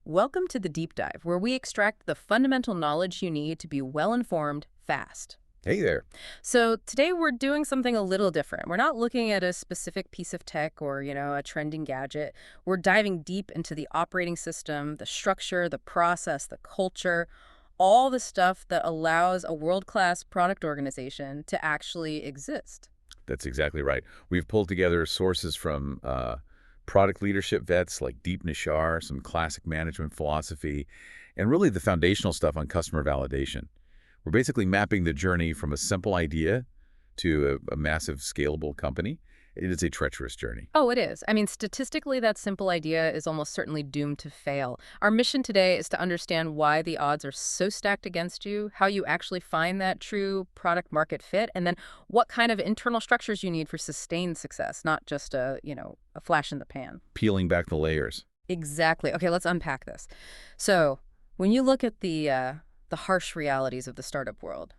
Welcome to the Deep Dive, where we extract the fundamental knowledge you need to be well-informed, fast. Hey there. So today we're doing something a little different. We're not looking at a specific piece of tech or, a trending gadget. We're diving deep into the operating system, the structure, the process, the culture, all the stuff that allows a world-class product organization to actually exist. That's exactly right. We've pulled together sources from product leadership vets like Deep Nishar, some classic management philosophy, and really the foundational stuff on customer validation. We're basically mapping the journey from a simple idea to a massive scalable company. It is a treacherous journey. Oh, it is. I mean, statistically, that simple idea is almost certainly doomed to fail. Our mission today is to understand why the odds are so stacked against you, how you actually find that true product market fit, and then what kind of internal structures you need for sustained success, not just a flash in the pan. Peeling back the layers. Exactly. Okay, let's unpack this. So, when you look at the harsh realities of the startup world,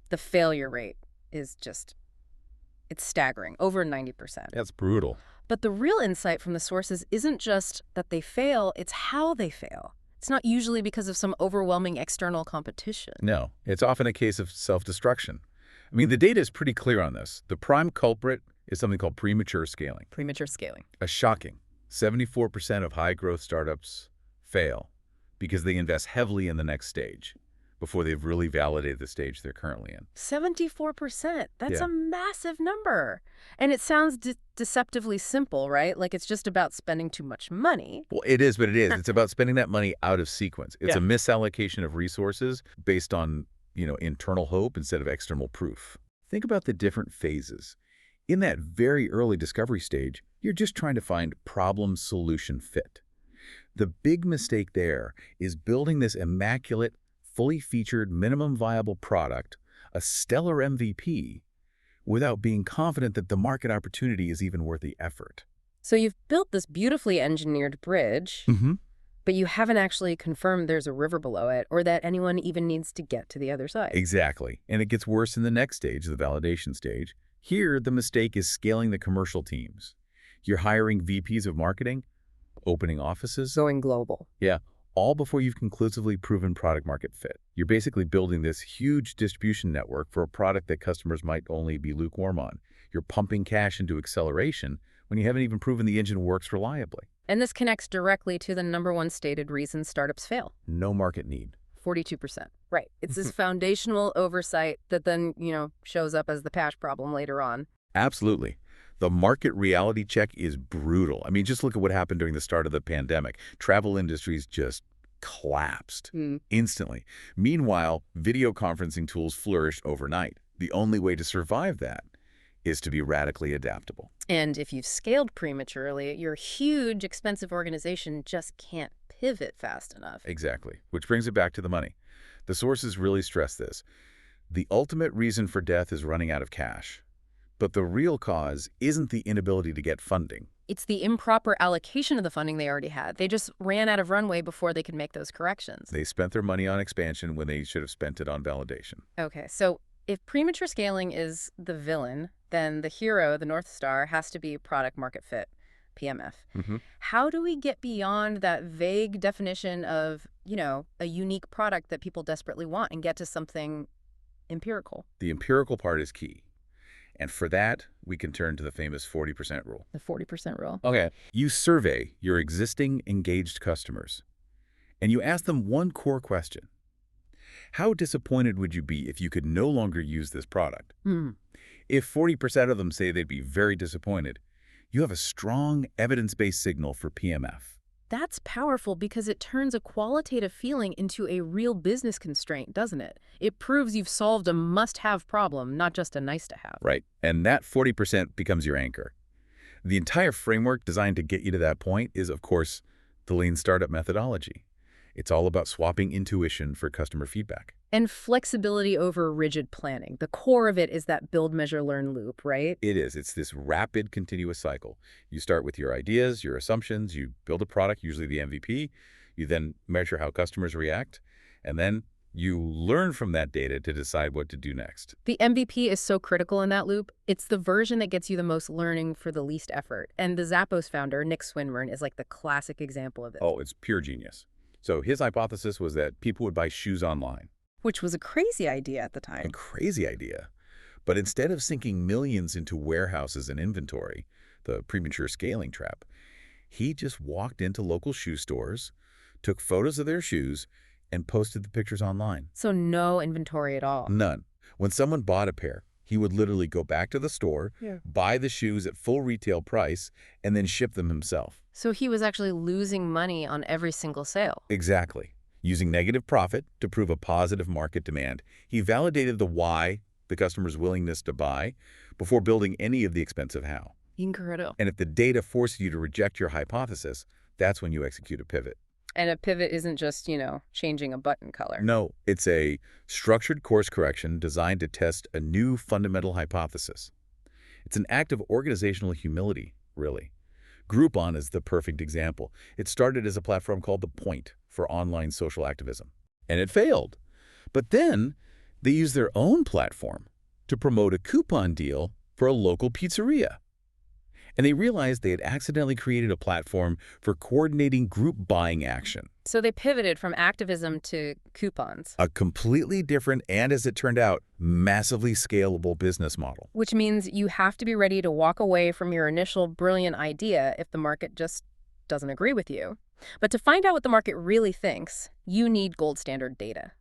the failure rate is just it's staggering, over 90%. That's brutal. But the real insight from the sources isn't just that they fail, it's how they fail. It's not usually because of some overwhelming external competition. No, it's often a case of self-destruction. I mean, the data is pretty clear on this. The prime culprit is something called premature scaling. Premature scaling. A shocking 74% of high-growth startups fail because they invest heavily in the next stage before they've really validated the stage they're currently in. 74%. That's Yeah. a massive number. And it sounds deceptively simple, right? Like it's just about spending too much money. Well, it is, but it is. It's about spending that money out of sequence. It's Yeah. a misallocation of resources based on, internal hope instead of external proof. Think about the different phases. In that very early discovery stage, you're just trying to find problem-solution fit. The big mistake there is building this immaculate, fully featured, minimum viable product, a stellar MVP, without being confident that the market opportunity is even worth the effort. So you've built this beautifully engineered bridge, but you haven't actually confirmed there's a river below it or that anyone even needs to get to the other side. Exactly. And it gets worse in the next stage, the validation stage. Here, the mistake is scaling the commercial teams. You're hiring VPs of marketing, opening offices. Going global. Yeah, all before you've conclusively proven product market fit. You're basically building this huge distribution network for a product that customers might only be lukewarm on. You're pumping cash into acceleration when you haven't even proven the engine works reliably. And this connects directly to the #1 stated reason startups fail. No market need. 42%. Right. It's this foundational oversight that then, shows up as the patch problem later on. Absolutely. The market reality check is brutal. I mean, just look at what happened during the start of the pandemic. Travel industries just collapsed instantly. Meanwhile, video conferencing tools flourished overnight. The only way to survive that is to be radically adaptable. And if you've scaled prematurely, your huge, expensive organization just can't pivot fast enough. Exactly, which brings it back to the money. The sources really stress this. The ultimate reason for death is running out of cash. But the real cause isn't the inability to get funding. It's the improper allocation of the funding they already had. They just ran out of runway before they could make those corrections. They spent their money on expansion when they should have spent it on validation. Okay, so if premature scaling is the villain, then the hero, the North Star, has to be product market fit, PMF. How do we get beyond that vague definition of, a unique product that people desperately want and get to something empirical? The empirical part is key. And for that, we can turn to the famous 40% rule. The 40% rule. Okay. You survey your existing engaged customers, and you ask them one core question. How disappointed would you be if you could no longer use this product? If 40% of them say they'd be very disappointed, you have a strong evidence-based signal for PMF. That's powerful because it turns a qualitative feeling into a real business constraint, doesn't it? It proves you've solved a must-have problem, not just a nice-to-have. Right. And that 40% becomes your anchor. The entire framework designed to get you to that point is, of course, the lean startup methodology. It's all about swapping intuition for customer feedback. And flexibility over rigid planning. The core of it is that build, measure, learn loop, right? It is. It's this rapid, continuous cycle. You start with your ideas, your assumptions, you build a product, usually the MVP, you then measure how customers react, and then you learn from that data to decide what to do next. The MVP is so critical in that loop. It's the version that gets you the most learning for the least effort. And the Zappos founder, Nick Swinburne, is like the classic example of this. Oh, it's pure genius. So his hypothesis was that people would buy shoes online. Which was a crazy idea at the A time. crazy idea. But instead of sinking millions into warehouses and inventory, the premature scaling trap, he just walked into local shoe stores, took photos of their shoes, and posted the pictures online. So no inventory at all. None. When someone bought a pair, he would literally go back to the store, Yeah. buy the shoes at full retail price, and then ship them himself. So he was actually losing money on every single sale. Exactly. Using negative profit to prove a positive market demand, he validated the why, the customer's willingness to buy, before building any of the expensive how. Incredible. And if the data forces you to reject your hypothesis, that's when you execute a pivot. And a pivot isn't just, changing a button color. No, it's a structured course correction designed to test a new fundamental hypothesis. It's an act of organizational humility, really. Groupon is the perfect example. It started as a platform called The Point for online social activism, and it failed. But then they used their own platform to promote a coupon deal for a local pizzeria. And they realized they had accidentally created a platform for coordinating group buying action. So they pivoted from activism to coupons. A completely different and, as it turned out, massively scalable business model. Which means you have to be ready to walk away from your initial brilliant idea if the market just doesn't agree with you. But to find out what the market really thinks, you need gold standard data.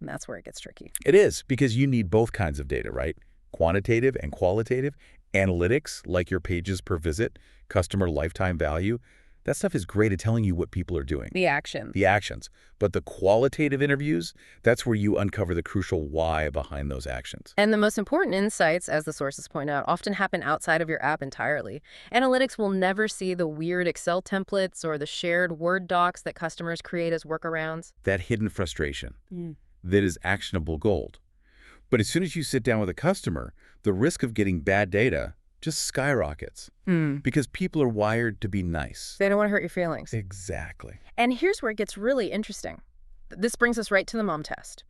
And that's where it gets tricky. It is, because you need both kinds of data, right? Quantitative and qualitative. Analytics, like your pages per visit, customer lifetime value, that stuff is great at telling you what people are doing. The action. The actions. But the qualitative interviews, that's where you uncover the crucial why behind those actions. And the most important insights, as the sources point out, often happen outside of your app entirely. Analytics will never see the weird Excel templates or the shared Word docs that customers create as workarounds. That hidden frustration, that is actionable gold. But as soon as you sit down with a customer, the risk of getting bad data just skyrockets because people are wired to be nice. They don't want to hurt your feelings. Exactly. And here's where it gets really interesting. This brings us right to the mom test.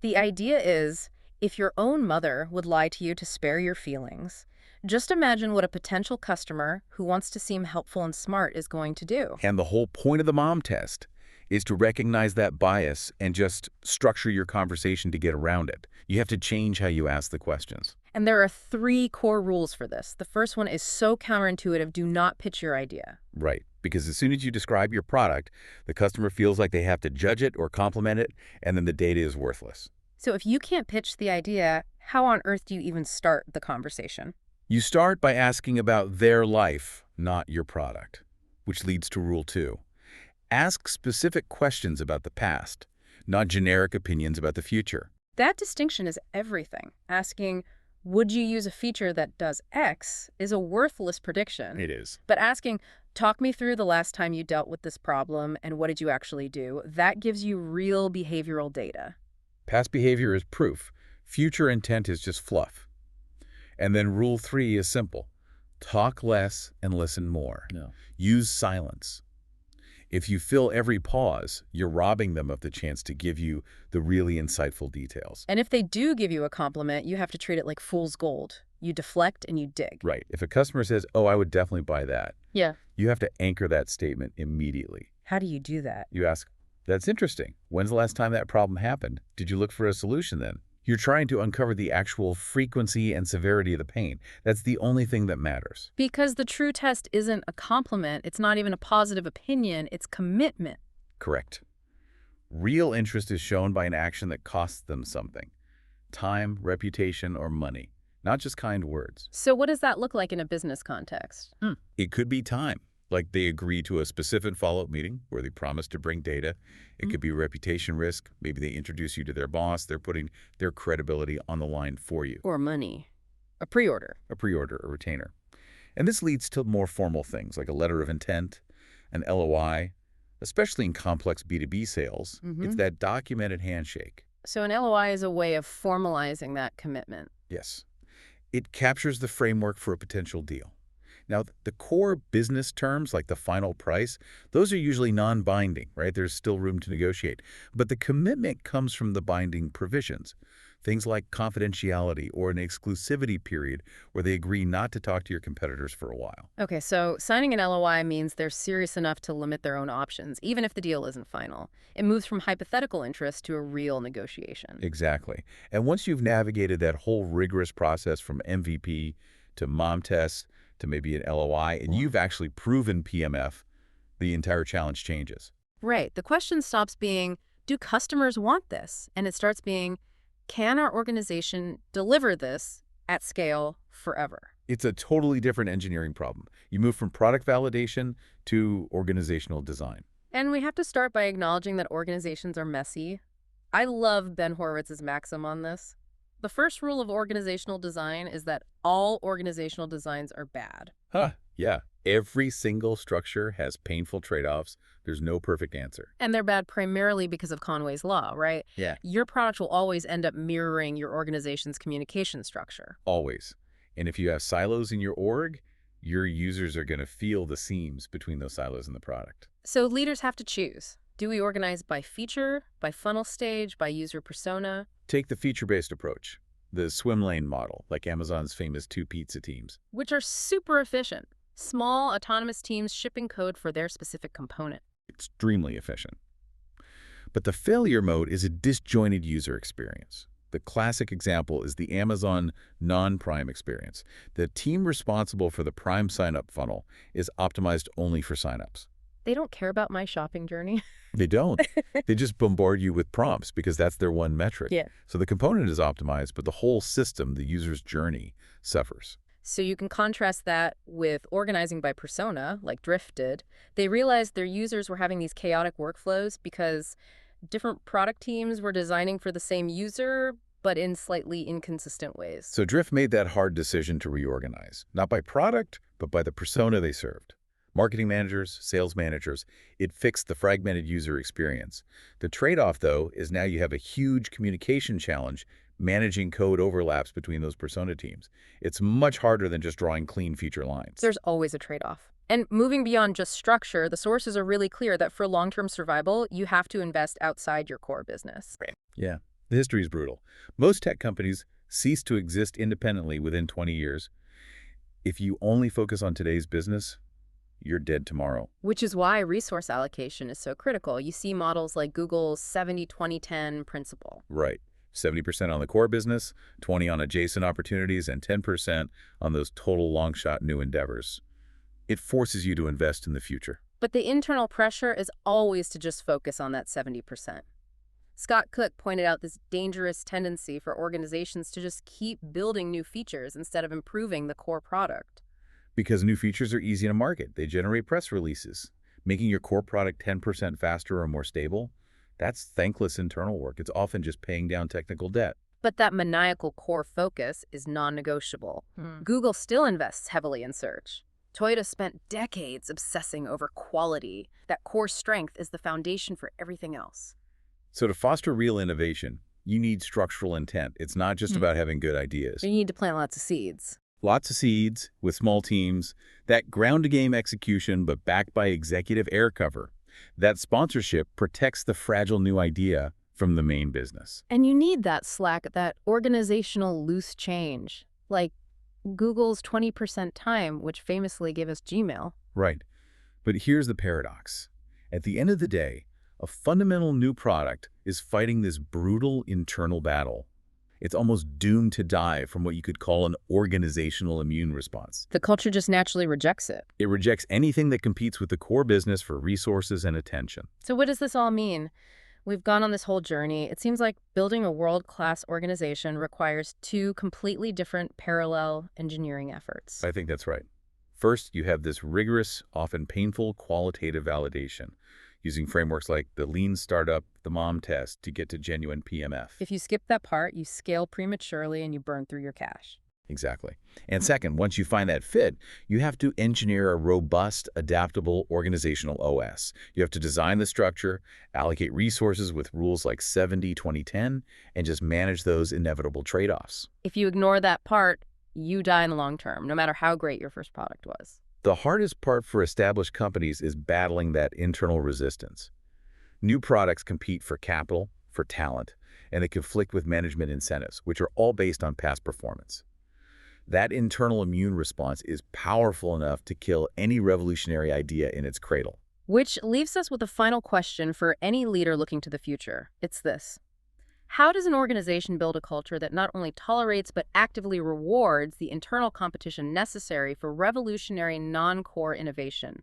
The idea is, if your own mother would lie to you to spare your feelings, just imagine what a potential customer who wants to seem helpful and smart is going to do. And the whole point of the mom test is to recognize that bias and just structure your conversation to get around it. You have to change how you ask the questions. And there are 3 core rules for this. The first one is so counterintuitive, do not pitch your idea. Right. Because as soon as you describe your product, the customer feels like they have to judge it or compliment it, and then the data is worthless. So if you can't pitch the idea, how on earth do you even start the conversation? You start by asking about their life, not your product, which leads to rule 2. Ask specific questions about the past, not generic opinions about the future. That distinction is everything. Asking, would you use a feature that does X is a worthless prediction. It is. But asking, talk me through the last time you dealt with this problem and what did you actually do, that gives you real behavioral data. Past behavior is proof. Future intent is just fluff. And then rule 3 is simple. Talk less and listen more. Use silence. If you fill every pause, you're robbing them of the chance to give you the really insightful details. And if they do give you a compliment, you have to treat it like fool's gold. You deflect and you dig. Right. If a customer says, oh, I would definitely buy that, Yeah. you have to anchor that statement immediately. How do you do that? You ask, that's interesting. When's the last time that problem happened? Did you look for a solution then? You're trying to uncover the actual frequency and severity of the pain. That's the only thing that matters. Because the true test isn't a compliment. It's not even a positive opinion. It's commitment. Correct. Real interest is shown by an action that costs them something. Time, reputation, or money. Not just kind words. So what does that look like in a business context? It could be time. Like they agree to a specific follow-up meeting where they promise to bring data. It could be reputation risk. Maybe they introduce you to their boss. They're putting their credibility on the line for you. Or money. A pre-order. A pre-order, a retainer. And this leads to more formal things like a letter of intent, an LOI, especially in complex B2B sales. It's that documented handshake. So an LOI is a way of formalizing that commitment. Yes. It captures the framework for a potential deal. Now, the core business terms, like the final price, those are usually non-binding, right? There's still room to negotiate. But the commitment comes from the binding provisions. Things like confidentiality or an exclusivity period where they agree not to talk to your competitors for a while. Okay, so signing an LOI means they're serious enough to limit their own options, even if the deal isn't final. It moves from hypothetical interest to a real negotiation. Exactly. And once you've navigated that whole rigorous process from MVP to mom test to maybe an LOI, and you've actually proven PMF, the entire challenge changes. Right. The question stops being, do customers want this? And it starts being, can our organization deliver this at scale forever? It's a totally different engineering problem. You move from product validation to organizational design. And we have to start by acknowledging that organizations are messy. I love Ben Horowitz's maxim on this. The first rule of organizational design is that all organizational designs are bad. Huh. Yeah. Every single structure has painful trade-offs. There's no perfect answer. And they're bad primarily because of Conway's Law, right? Yeah. Your product will always end up mirroring your organization's communication structure. Always. And if you have silos in your org, your users are going to feel the seams between those silos in the product. So leaders have to choose. Do we organize by feature, by funnel stage, by user persona? Take the feature-based approach, the swim lane model, like Amazon's famous 2 pizza teams. Which are super efficient. Small, autonomous teams shipping code for their specific component. Extremely efficient. But the failure mode is a disjointed user experience. The classic example is the Amazon non-Prime experience. The team responsible for the Prime sign-up funnel is optimized only for sign-ups. They don't care about my shopping journey. They don't. They just bombard you with prompts because that's their one metric. Yeah. So the component is optimized, but the whole system, the user's journey, suffers. So you can contrast that with organizing by persona, like Drift did. They realized their users were having these chaotic workflows because different product teams were designing for the same user, but in slightly inconsistent ways. So Drift made that hard decision to reorganize, not by product, but by the persona they served. Marketing managers, sales managers, it fixed the fragmented user experience. The trade-off, though, is now you have a huge communication challenge managing code overlaps between those persona teams. It's much harder than just drawing clean feature lines. There's always a trade-off. And moving beyond just structure, the sources are really clear that for long-term survival, you have to invest outside your core business. Yeah, the history is brutal. Most tech companies cease to exist independently within 20 years. If you only focus on today's business, you're dead tomorrow. Which is why resource allocation is so critical. You see models like Google's 70-20-10 principle. Right. 70% on the core business, 20 on adjacent opportunities, and 10% on those total long-shot new endeavors. It forces you to invest in the future. But the internal pressure is always to just focus on that 70%. Scott Cook pointed out this dangerous tendency for organizations to just keep building new features instead of improving the core product. Because new features are easy to market. They generate press releases. Making your core product 10% faster or more stable, that's thankless internal work. It's often just paying down technical debt. But that maniacal core focus is non-negotiable. Google still invests heavily in search. Toyota spent decades obsessing over quality. That core strength is the foundation for everything else. So to foster real innovation, you need structural intent. It's not just about having good ideas. You need to plant lots of seeds. Lots of seeds with small teams, that ground-to-game execution but backed by executive air cover. That sponsorship protects the fragile new idea from the main business. And you need that slack, that organizational loose change, like Google's 20% time, which famously gave us Gmail. Right. But here's the paradox. At the end of the day, a fundamental new product is fighting this brutal internal battle. It's almost doomed to die from what you could call an organizational immune response. The culture just naturally rejects it. It rejects anything that competes with the core business for resources and attention. So what does this all mean? We've gone on this whole journey. It seems like building a world-class organization requires two completely different parallel engineering efforts. I think that's right. First, you have this rigorous, often painful qualitative validation, using frameworks like the lean startup, the mom test to get to genuine PMF. If you skip that part, you scale prematurely and you burn through your cash. Exactly. And second, once you find that fit, you have to engineer a robust, adaptable organizational OS. You have to design the structure, allocate resources with rules like 70-20-10, and just manage those inevitable trade-offs. If you ignore that part, you die in the long term, no matter how great your first product was. The hardest part for established companies is battling that internal resistance. New products compete for capital, for talent, and they conflict with management incentives, which are all based on past performance. That internal immune response is powerful enough to kill any revolutionary idea in its cradle. Which leaves us with a final question for any leader looking to the future. It's this. How does an organization build a culture that not only tolerates but actively rewards the internal competition necessary for revolutionary non-core innovation?